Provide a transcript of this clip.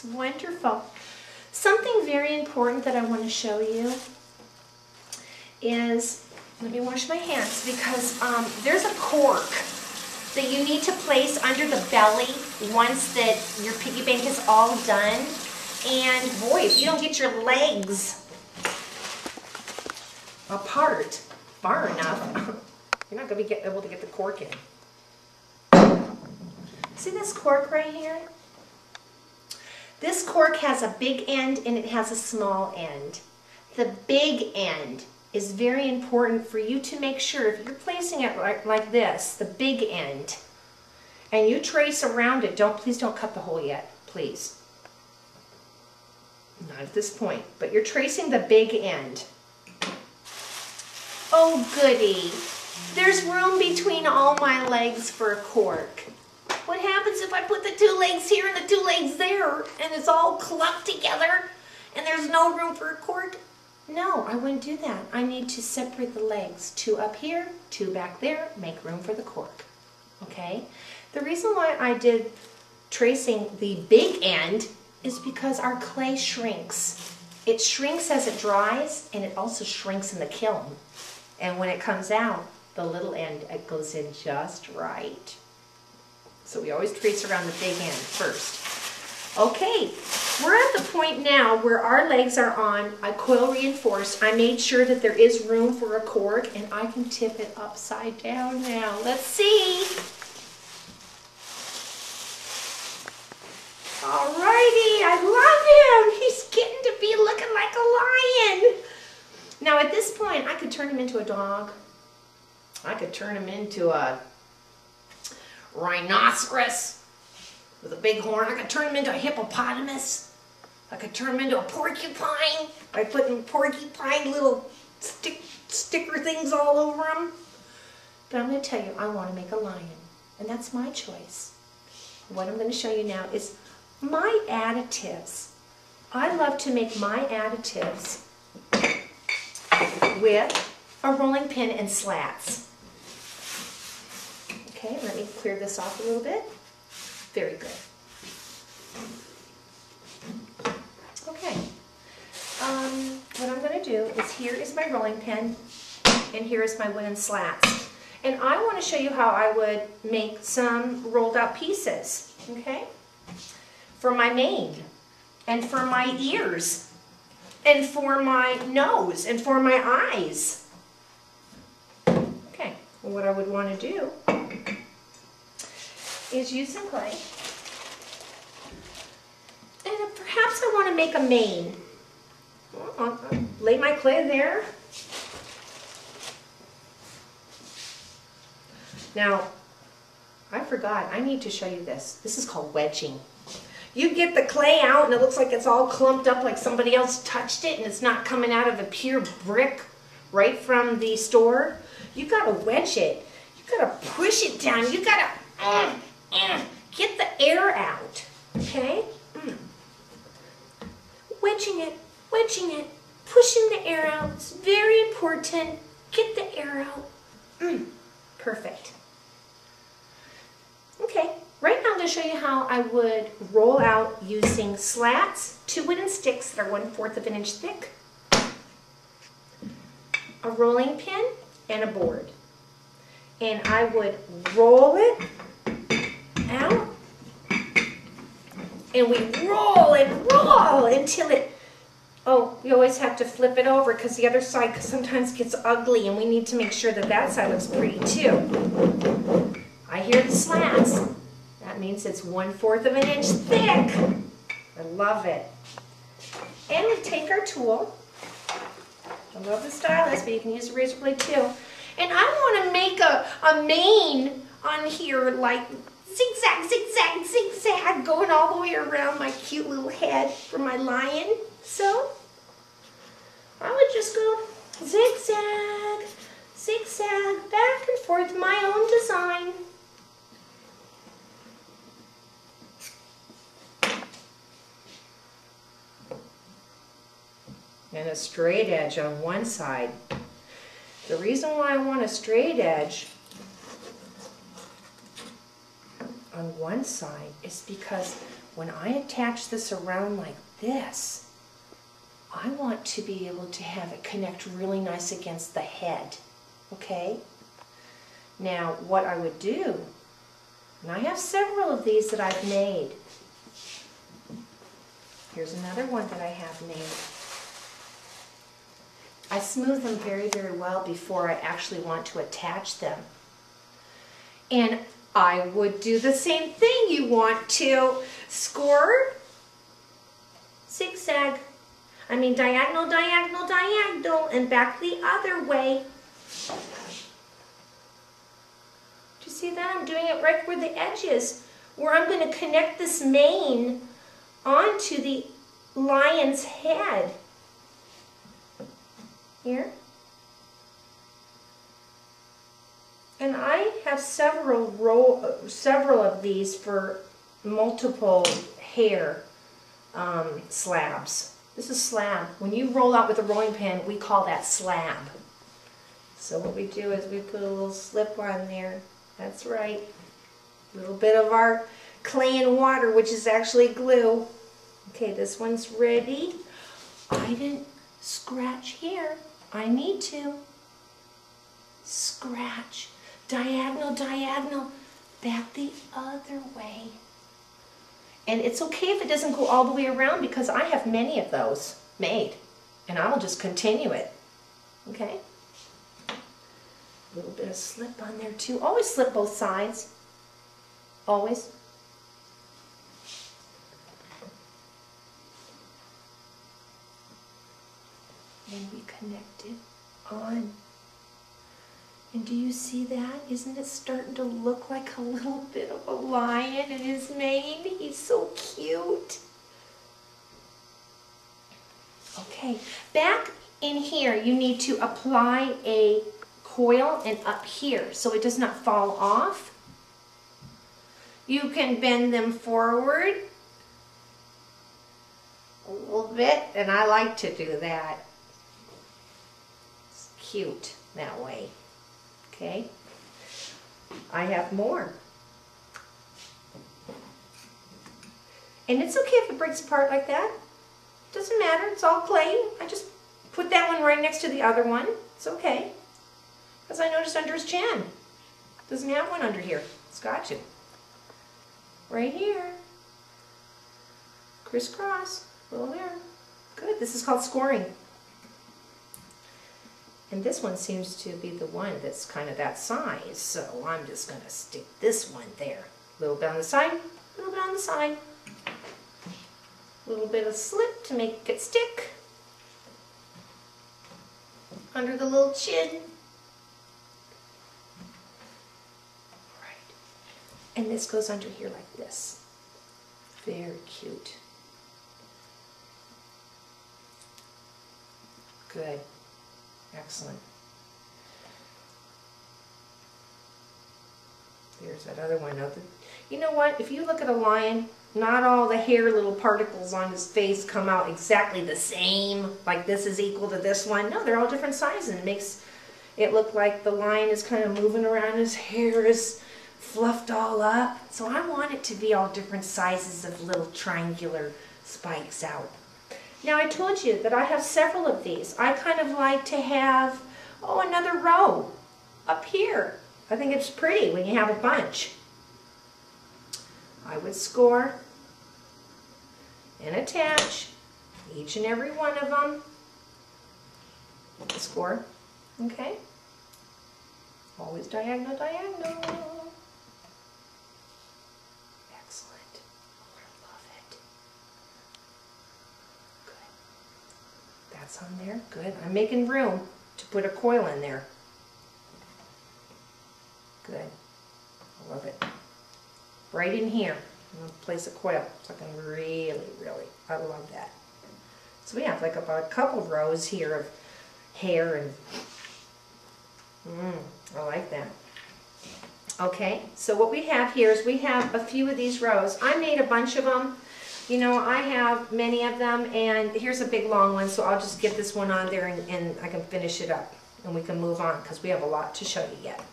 Wonderful. Something very important that I want to show you is, let me wash my hands, because there's a cork that you need to place under the belly once that your piggy bank is all done. And boy, if you don't get your legs apart far enough, you're not going to be able to get the cork in. See this cork right here? This cork has a big end and it has a small end. The big end is very important for you to make sure, if you're placing it like this, the big end, and you trace around it, please don't cut the hole yet, please. Not at this point, but you're tracing the big end. Oh goody, there's room between all my legs for a cork. What happens if I put the two legs here and the two legs there and it's all clumped together and there's no room for a cork? No, I wouldn't do that. I need to separate the legs. Two up here, two back there, make room for the cork. Okay? The reason why I did tracing the big end is because our clay shrinks. It shrinks as it dries, and it also shrinks in the kiln. And when it comes out, the little end, it goes in just right. So we always trace around the big end first. Okay, we're at the point now where our legs are on a coil reinforced. I made sure that there is room for a cork, and I can tip it upside down now. Let's see. Alrighty, I love him. He's getting to be looking like a lion. Now at this point, I could turn him into a dog. I could turn him into a rhinoceros with a big horn. I could turn him into a hippopotamus. I could turn him into a porcupine by putting porcupine little sticker things all over him. But I'm going to tell you, I want to make a lion, and that's my choice. What I'm going to show you now is my additives. I love to make my additives with a rolling pin and slats. Okay, let me clear this off a little bit. Very good. Okay, what I'm going to do is, here is my rolling pin and here is my wooden slats. And I want to show you how I would make some rolled out pieces, okay? For my mane, and for my ears, and for my nose, and for my eyes. Okay, well, what I would want to do is use some clay. And perhaps I want to make a mane. I'll lay my clay there. Now, I forgot, I need to show you this. This is called wedging. You get the clay out and it looks like it's all clumped up like somebody else touched it and it's not coming out of a pure brick right from the store. You gotta wedge it. You gotta push it down. You gotta get the air out, okay? Wedging it, pushing the air out. It's very important. Get the air out. Perfect. Okay, right now I'm going to show you how I would roll out using slats, 2 wooden sticks that are 1/4 of an inch thick, a rolling pin, and a board. And I would roll it out, and we roll and roll until it, we always have to flip it over because the other side sometimes gets ugly, and we need to make sure that that side looks pretty too. I hear the slats. That means it's 1/4 of an inch thick. I love it. And we take our tool. I love the stylus, but you can use a razor blade too. And I want to make a mane on here, like zigzag, zigzag, zigzag, going all the way around my cute little head for my lion. So I would just go zigzag, zigzag, back and forth, my own design. And a straight edge on one side. The reason why I want a straight edge on one side is because when I attach this around like this, I want to be able to have it connect really nice against the head, okay? Now, what I would do, and I have several of these that I've made. Here's another one that I have made. I smooth them very, very well before I actually want to attach them. And I would do the same thing. You want to score, zigzag. I mean diagonal, diagonal, diagonal, and back the other way. Do you see that? I'm doing it right where the edge is, where I'm going to connect this mane onto the lion's head. Here. And I have several of these for multiple hair slabs. This is slab. When you roll out with a rolling pin, we call that slab. So what we do is we put a little slip on there. That's right. A little bit of our clay and water, which is actually glue. Okay, this one's ready. I didn't scratch here. I need to. Scratch. Diagonal, diagonal. Back the other way. And it's okay if it doesn't go all the way around because I have many of those made. And I will just continue it. Okay? A little bit of slip on there too. Always slip both sides. Always. And we connect it on. And do you see that? Isn't it starting to look like a little bit of a lion in his mane? He's so cute. Okay, back in here you need to apply a coil and up here so it does not fall off. You can bend them forward a little bit, and I like to do that. It's cute that way. Okay, I have more. And it's okay if it breaks apart like that. Doesn't matter, it's all clay. I just put that one right next to the other one. It's okay. Because I noticed under his chin. Doesn't have one under here. It's got to. Right here. Crisscross. A little there. Good, this is called scoring. And this one seems to be the one that's kind of that size, so I'm just going to stick this one there. A little bit on the side, a little bit on the side. A little bit of slip to make it stick. Under the little chin. Right. And this goes under here like this. Very cute. Good. Excellent. There's that other one. You know what? If you look at a lion, not all the hair little particles on his face come out exactly the same, like this is equal to this one. No, they're all different sizes. It makes it look like the lion is kind of moving around. His hair is fluffed all up. So I want it to be all different sizes of little triangular spikes out. Now I told you that I have several of these. I kind of like to have, another row up here. I think it's pretty when you have a bunch. I would score and attach each and every one of them. Score, okay? Always diagonal, diagonal. Excellent. Oh, I love it. Good. That's on there. Good. I'm making room to put a coil in there. Good. I love it. Right in here. I'm going to place a coil so I can really, I love that. So we have like about a couple rows here of hair and I like that. Okay, so what we have here is we have a few of these rows. I made a bunch of them. You know, I have many of them, and here's a big long one, so I'll just get this one on there and I can finish it up and we can move on because we have a lot to show you yet.